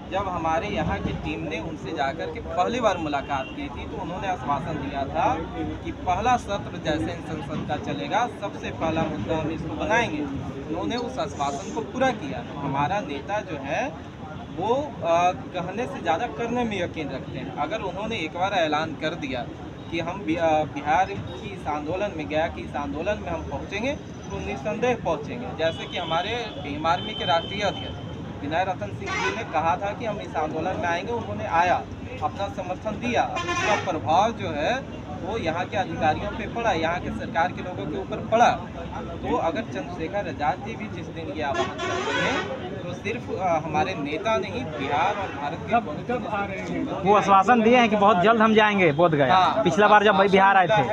जब हमारे यहाँ की टीम ने उनसे जाकर के पहली बार मुलाकात की थी तो उन्होंने आश्वासन दिया था कि पहला सत्र जैसे संसद का चलेगा सबसे पहला मुद्दा हम इसको बनाएंगे। उन्होंने उस आश्वासन को पूरा किया। हमारा नेता जो है वो कहने से ज़्यादा करने में यकीन रखते हैं। अगर उन्होंने एक बार ऐलान कर दिया कि हम बिहार की इस आंदोलन में गया कि इस आंदोलन में हम पहुँचेंगे तो निस्संदेह पहुँचेंगे। जैसे कि हमारे भीम आर्मी के राष्ट्रीय अध्यक्ष विनय रतन सिंह जी ने कहा था कि हम इस आंदोलन में आएंगे, उन्होंने आया, अपना समर्थन दिया। उसका प्रभाव जो है वो यहाँ के अधिकारियों पे पड़ा, यहाँ के सरकार के लोगों के ऊपर पड़ा। तो अगर चंद्रशेखर आजाद जी भी जिस दिन ये आह्वान करते हैं तो सिर्फ हमारे नेता नहीं, बिहार और भारत के कब आ रहे हैं? वो आश्वासन दिए हैं कि बहुत जल्द हम जाएंगे बोधगया। पिछला बार जब बिहार आए थे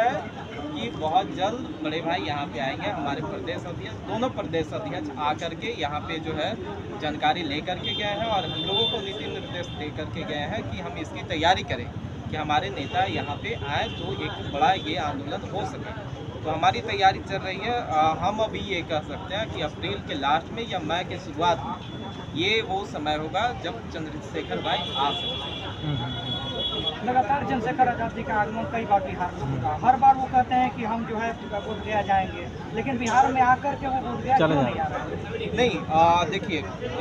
कि बहुत जल्द बड़े भाई यहाँ पे आएंगे। हमारे प्रदेश अध्यक्ष, दोनों प्रदेश अध्यक्ष आकर के यहाँ पे जो है जानकारी लेकर के गए हैं और हम लोगों को नीति निर्देश दे करके गए हैं कि हम इसकी तैयारी करें कि हमारे नेता यहाँ पे आए तो एक बड़ा ये आंदोलन हो सके। तो हमारी तैयारी चल रही है। हम अभी ये कह सकते हैं कि अप्रैल के लास्ट में या मई के शुरुआत में ये वो समय होगा जब चंद्रशेखर भाई आ सकते हैं। लगातार चंद्रशेखर आजाद जी का आगमन कई बार बिहार में होगा। हर बार वो कहते हैं कि हम जो है बोधगया जाएंगे, लेकिन बिहार में आकर के वो बोधगया क्यों नहीं आ रहे हैं? नहीं, देखिए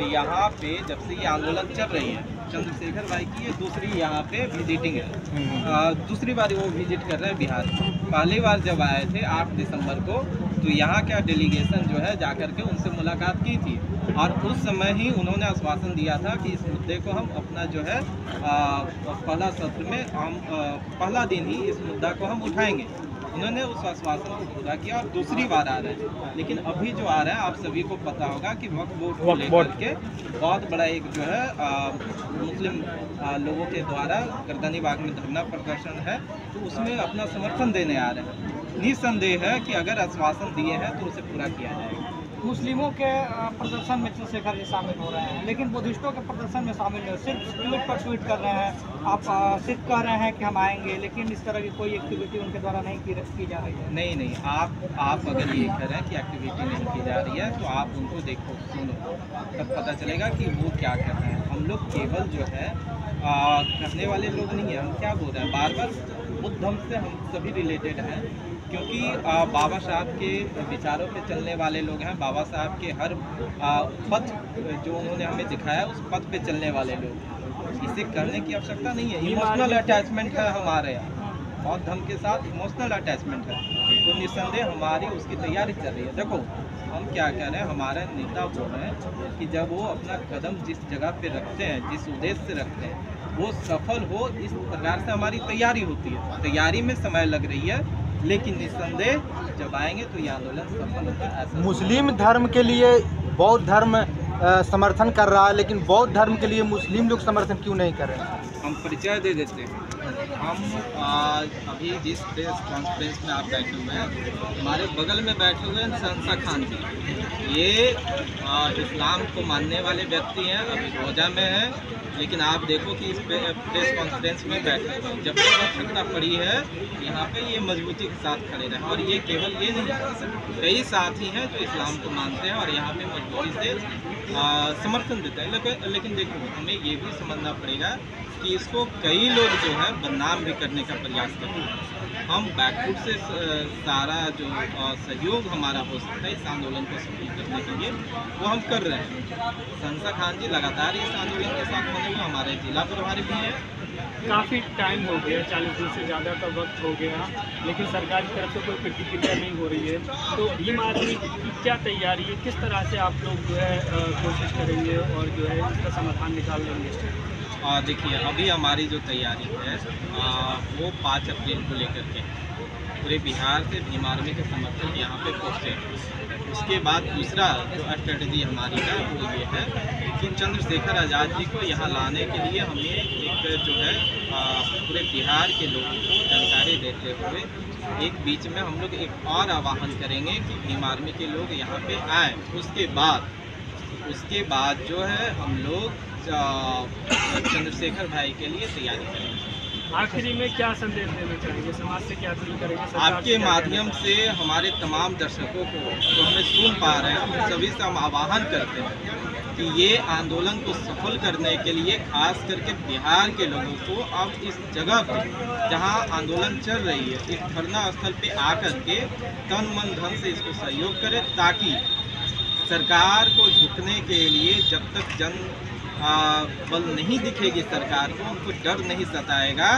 यहाँ पे जब से ये आंदोलन चल रही है, चंद्रशेखर भाई की ये दूसरी यहाँ पे विजिटिंग है। दूसरी बार वो विजिट कर रहे हैं बिहार। पहली बार जब आए थे 8 दिसंबर को तो यहाँ का डेलीगेशन जो है जाकर के उनसे मुलाकात की थी और उस समय ही उन्होंने आश्वासन दिया था कि इस मुद्दे को हम अपना जो है पहला सत्र में हम पहला दिन ही इस मुद्दा को हम उठाएंगे। उन्होंने उस आश्वासन को पूरा किया और दूसरी बार आ रहे हैं। लेकिन अभी जो आ रहा है आप सभी को पता होगा कि वक्फ बोर्ड को लेकर के बहुत बड़ा एक जो है मुस्लिम लोगों के द्वारा गर्दनी बाग में धरना प्रदर्शन है, तो उसमें अपना समर्थन देने आ रहे हैं। निस्संदेह है कि अगर आश्वासन दिए हैं तो उसे पूरा किया जाएगा। मुस्लिमों के प्रदर्शन में चंद्रशेखर जी शामिल हो रहे हैं, लेकिन बुद्धिस्टों के प्रदर्शन में शामिल नहीं, सिर्फ ट्वीट पर ट्वीट कर रहे हैं। आप सिर्फ कह रहे हैं कि हम आएंगे, लेकिन इस तरह की कोई एक्टिविटी उनके द्वारा नहीं की जा रही है। नहीं, आप अगर ये कह रहे हैं कि एक्टिविटी नहीं की जा रही है तो आप उनको देखो, सुनो, तब पता चलेगा कि वो क्या कर रहे हैं। हम लोग केवल जो है कहने वाले लोग नहीं हैं। हम क्या बोल रहे हैं, बार बार बुद्ध धर्म से हम सभी रिलेटेड हैं, क्योंकि बाबा साहब के विचारों पे चलने वाले लोग हैं। बाबा साहब के हर पथ जो उन्होंने हमें दिखाया उस पथ पे चलने वाले लोग। इसे करने की आवश्यकता नहीं है। इमोशनल अटैचमेंट है हमारे यहाँ, बौद्ध धर्म के साथ इमोशनल अटैचमेंट है, तो निस्संदेह हमारी उसकी तैयारी चल रही है। देखो हम क्या कह रहे हैं, हमारे नेता वो हैं कि जब वो अपना कदम जिस जगह पे रखते हैं, जिस उद्देश्य से रखते हैं, वो सफल हो, इस प्रकार से हमारी तैयारी होती है। तैयारी में समय लग रही है, लेकिन निस्संदेह जब आएंगे तो ये आंदोलन सफल होगा। मुस्लिम धर्म के लिए बौद्ध धर्म समर्थन कर रहा है, लेकिन बौद्ध धर्म के लिए मुस्लिम लोग समर्थन क्यों नहीं कर रहे हैं? हम परिचय दे देते हैं। हम अभी जिस प्रेस कॉन्फ्रेंस में आप बैठे हुए हैं, हमारे बगल में बैठे हुए हैं शहंशाह खान जी। ये इस्लाम को मानने वाले व्यक्ति हैं, अभी रोजा में हैं, लेकिन आप देखो कि इस प्रेस कॉन्फ्रेंस में बैठे हुए हैं। जब तक आवश्यकता पड़ी है यहाँ पे ये मजबूती के साथ खड़े रहे। और ये केवल ये नहीं, कई साथी हैं जो इस्लाम को मानते हैं और यहाँ पे मजबूती से समर्थन देते हैं। लेकिन देखो हमें ये भी समझना पड़ेगा कि इसको कई लोग जो है बदनाम भी करने का प्रयास करते हैं। हम बैकफुट से सारा जो सहयोग हमारा हो सकता है इस आंदोलन को सफल करने के लिए वो हम कर रहे हैं। शहंशाह खान जी लगातार इस आंदोलन के साथ होने में हमारे जिला प्रभारी भी हैं। काफ़ी टाइम हो गया, 40 दिन से ज़्यादा का वक्त हो गया, लेकिन सरकार की तरफ से कोई प्रतिक्रिया नहीं हो रही है। तो भीम आर्मी की क्या तैयारी है, किस तरह से आप लोग जो है कोशिश करेंगे और जो है इसका समाधान निकाल लेंगे? देखिए अभी हमारी जो तैयारी है वो 5 अप्रैल को लेकर के पूरे बिहार से भीम आर्मी के समर्थक यहाँ पे पहुँचे। उसके बाद दूसरा जो स्ट्रेटजी हमारी है वो ये है कि चंद्रशेखर आज़ाद जी को यहाँ लाने के लिए हमें एक जो है पूरे बिहार के लोगों को जानकारी देते हुए एक बीच में हम लोग एक और आह्वान करेंगे कि भीम आर्मी के लोग यहाँ पे आएँ। उसके बाद जो है हम लोग चंद्रशेखर भाई के लिए तैयारी करेंगे। आखिरी में क्या संदेश देना चाहेंगे, समाज से क्या अपील करेंगे? सरकार आपके से क्या माध्यम से हमारे तमाम दर्शकों को जो हमें सुन पा रहे हैं, उन सभी से हम आह्वान करते हैं कि ये आंदोलन को सफल करने के लिए खास करके बिहार के लोगों को अब इस जगह पे जहां आंदोलन चल रही है, इस धरना स्थल पे आकर के तन मन धन से इसको सहयोग करें, ताकि सरकार को झुकने के लिए जब तक जन बल नहीं दिखेगी सरकार को, उनको डर नहीं सताएगा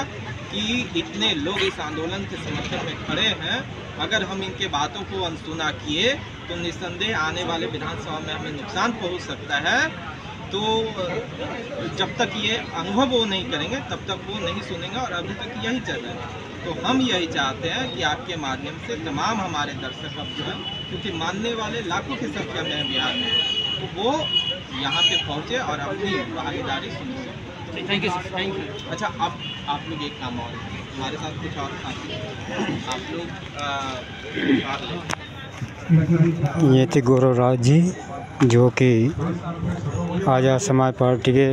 कि इतने लोग इस आंदोलन के समर्थन में खड़े हैं। अगर हम इनके बातों को अनसुना किए तो निस्संदेह आने वाले विधानसभा में हमें नुकसान पहुंच सकता है। तो जब तक ये अनुभव वो नहीं करेंगे तब तक वो नहीं सुनेंगे, और अभी तक यही चल रहा है। तो हम यही चाहते हैं कि आपके माध्यम से तमाम हमारे दर्शक अब जो है, क्योंकि मानने वाले लाखों की संख्या में है बिहार में, तो वो यहाँ पे पहुँचे और अपनी भागीदारी सुनिश्चित। Thank you sir, thank you. अच्छा, अब आप लोग एक काम और हमारे साथ कुछ और साथी आप लोग ये थे गौरव राज जी, जो कि आज़ाद समाज पार्टी के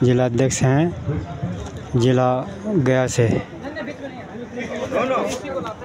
जिलाध्यक्ष हैं, जिला गया से।